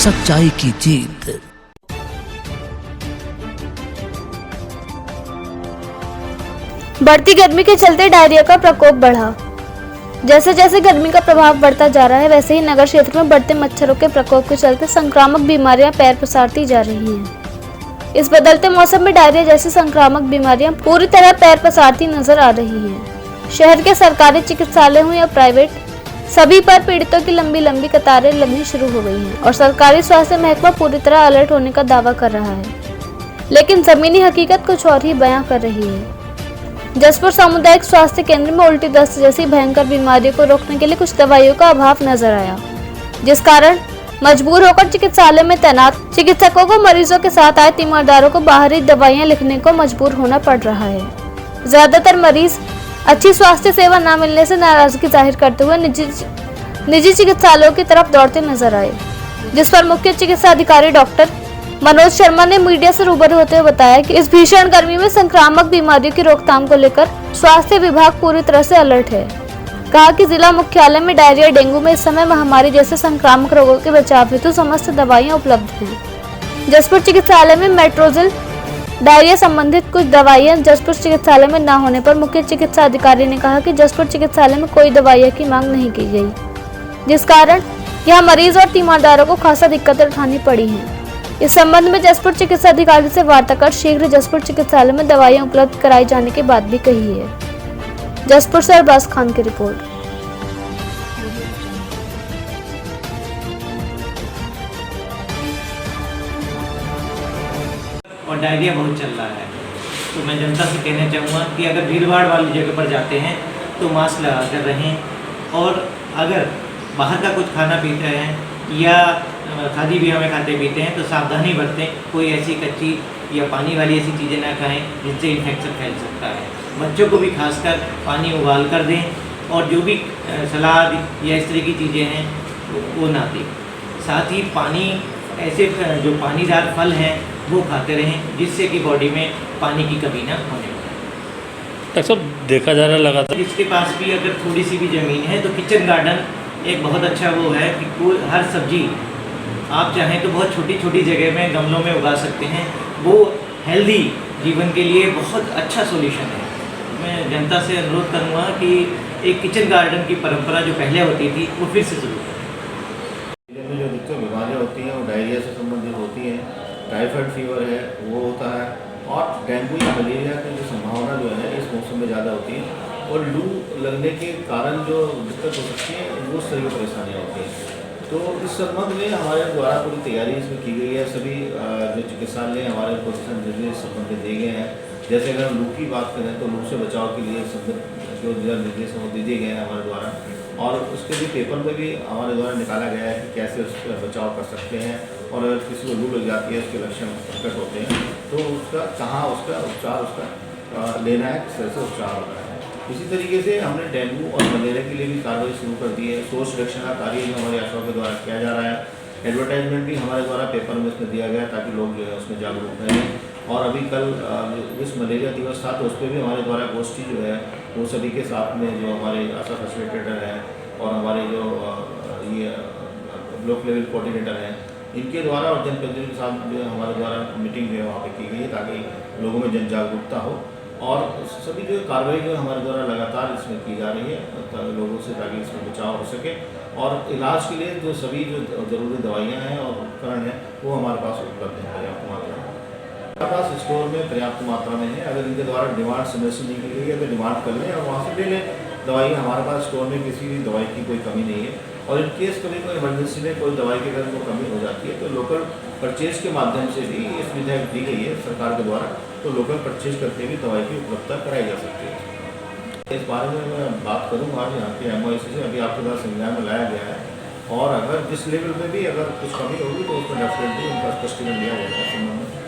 सच्चाई की जीत। बढ़ती गर्मी के चलते डायरिया का प्रकोप बढ़ा। जैसे जैसे गर्मी का प्रभाव बढ़ता जा रहा है, वैसे ही नगर क्षेत्र में बढ़ते मच्छरों के प्रकोप के चलते संक्रामक बीमारियां पैर पसारती जा रही हैं। इस बदलते मौसम में डायरिया जैसी संक्रामक बीमारियां पूरी तरह पैर पसारती नजर आ रही हैं। शहर के सरकारी चिकित्सालय हो या प्राइवेट, सभी पर पीड़ितों की लंबी लंबी कतारें लगनी शुरू हो गई हैं और सरकारी स्वास्थ्य महकमा पूरी तरह अलर्ट होने का दावा कर रहा है, लेकिन जमीनी हकीकत कुछ और ही बयां कर रही है। जसपुर सामुदायिक स्वास्थ्य केंद्र में उल्टी दस्त जैसी भयंकर बीमारियों को रोकने के लिए कुछ दवाइयों का अभाव नजर आया, जिस कारण मजबूर होकर चिकित्सालय में तैनात चिकित्सकों को मरीजों के साथ आए तीमारदारों को बाहरी दवाइयां लिखने को मजबूर होना पड़ रहा है। ज्यादातर मरीज अच्छी स्वास्थ्य सेवा न मिलने से नाराजगी जाहिर करते हुए निजी चिकित्सालयों की तरफ दौड़ते नजर आए, जिस पर मुख्य चिकित्सा अधिकारी डॉक्टर मनोज शर्मा ने मीडिया से रूबरू होते हुए बताया कि इस भीषण गर्मी में संक्रामक बीमारियों की रोकथाम को लेकर स्वास्थ्य विभाग पूरी तरह से अलर्ट है। कहा कि जिला मुख्यालय में डायरिया, डेंगू में इस समय महामारी जैसे संक्रामक रोगों के बचाव हेतु समस्त दवाइयां उपलब्ध हैं। जसपुर चिकित्सालय में मेट्रोजिल डायरिया संबंधित कुछ दवाइयां जसपुर चिकित्सालय में न होने पर मुख्य चिकित्सा अधिकारी ने कहा कि जसपुर चिकित्सालय में कोई दवाइयों की मांग नहीं की गई, जिस कारण यहाँ मरीज और तीमारदारों को खासा दिक्कतें उठानी पड़ी हैं। इस संबंध में जसपुर चिकित्सा अधिकारी से वार्ता कर शीघ्र जसपुर चिकित्सालय में दवाइयां उपलब्ध कराई जाने की बात भी कही है। जसपुर से अरबाज खान की रिपोर्ट। और डायरिया बहुत चल रहा है, तो मैं जनता से कहना चाहूँगा कि अगर भीड़-भाड़ वाली जगह पर जाते हैं तो मास्क लगा कर रहें, और अगर बाहर का कुछ खाना पीते हैं या खादी भी हमें खाते पीते हैं तो सावधानी बरतें। कोई ऐसी कच्ची या पानी वाली ऐसी चीज़ें ना खाएं जिससे इन्फेक्शन फैल सकता है। बच्चों को भी खासकर पानी उबाल कर दें, और जो भी सलाद या इस तरह की चीज़ें हैं वो ना दें। साथ ही पानी, ऐसे जो पानीदार फल हैं वो खाते रहें, जिससे कि बॉडी में पानी की कमी ना होने पाए। डॉक्टर साहब, देखा जा रहा है लगातार जिसके पास भी अगर थोड़ी सी भी ज़मीन है तो किचन गार्डन एक बहुत अच्छा वो है कि कोई हर सब्जी आप चाहें तो बहुत छोटी छोटी जगह में गमलों में उगा सकते हैं। वो हेल्दी जीवन के लिए बहुत अच्छा सॉल्यूशन है। मैं जनता से अनुरोध करूँगा कि एक किचन गार्डन की परंपरा जो पहले होती थी वो फिर से शुरू करें। जिले में जो अधिकतर बीमारियाँ होती हैं वो डायरिया से संबंधित होती हैं। टाइफाइड फीवर है वो होता है, और डेंगू या मलेरिया की जो संभावना जो है इस मौसम में ज़्यादा होती है, और लू लगने के कारण जो दिक्कत हो सकती है वो उस तरह की परेशानियाँ होती हैं। तो इस संबंध में हमारे द्वारा पूरी तैयारी इसमें की गई है। सभी जो चिकित्सालय हमारे को निर्देश संबंधित दिए गए हैं। जैसे अगर हम लू की बात करें तो लू से बचाव के लिए जो दिशा निर्देश हैं वो दिए गए हैं हमारे द्वारा, और उसके लिए पेपर में भी हमारे द्वारा निकाला गया है कि कैसे उसका बचाव कर सकते हैं, और अगर किसी को लू लग जाती है, उसके लक्षण प्रकट होते हैं तो उसका कहाँ उसका उपचार लेना है, किस तरह से उपचार होना है। इसी तरीके से हमने डेंगू और मलेरिया के लिए भी कार्रवाई शुरू कर दी है। सोच सुरक्षा का कार्य जो हमारे आशाओं के द्वारा किया जा रहा है। एडवर्टाइजमेंट भी हमारे द्वारा पेपर में इसमें दिया गया ताकि लोग जो है उसमें जागरूक रहें। और अभी कल विश्व मलेरिया दिवस था तो उस पर भी हमारे द्वारा गोष्ठी जो है वो सभी के साथ में जो हमारे आशा फैसिलिटेटर हैं और हमारे जो ये ब्लॉक लेवल कोऑर्डिनेटर हैं इनके द्वारा और जनप्रतिनिधियों के साथ जो हमारे द्वारा मीटिंग जो है वहाँ पर की गई है ताकि लोगों में जन जागरूकता हो, और सभी जो कार्रवाई जो हमारे द्वारा लगातार इसमें की जा रही है लोगों से ताकि इसमें बचाव हो सके। और इलाज के लिए जो सभी जो ज़रूरी दवाइयाँ हैं और उपकरण हैं वो हमारे पास उपलब्ध हैं पर्याप्त मात्रा में। हमारे पास स्टोर में पर्याप्त मात्रा में है। अगर इनके द्वारा डिमांड समय से नहीं की गई है तो डिमांड कर लें और वहाँ से ले लें दवाई। हमारे पास स्टोर में किसी भी दवाई की कोई कमी नहीं है, और इन केस कभी कोई इमरजेंसी में कोई दवाई की अगर वो कमी हो जाती है तो लोकल परचेज के माध्यम से भी इस विधेयक दी गई है सरकार के द्वारा, तो लोकल परचेज करके भी दवाई की उपलब्धता कराई जा सकती है। इस बारे में मैं बात करूँगा आज यहाँ के MOIC से अभी आपके पास संज्ञान में लाया गया है, और अगर जिस लेवल में भी अगर कुछ कमी होगी तो उसमें डेफिनेटली उनका स्पष्टीकरण दिया जाएगा।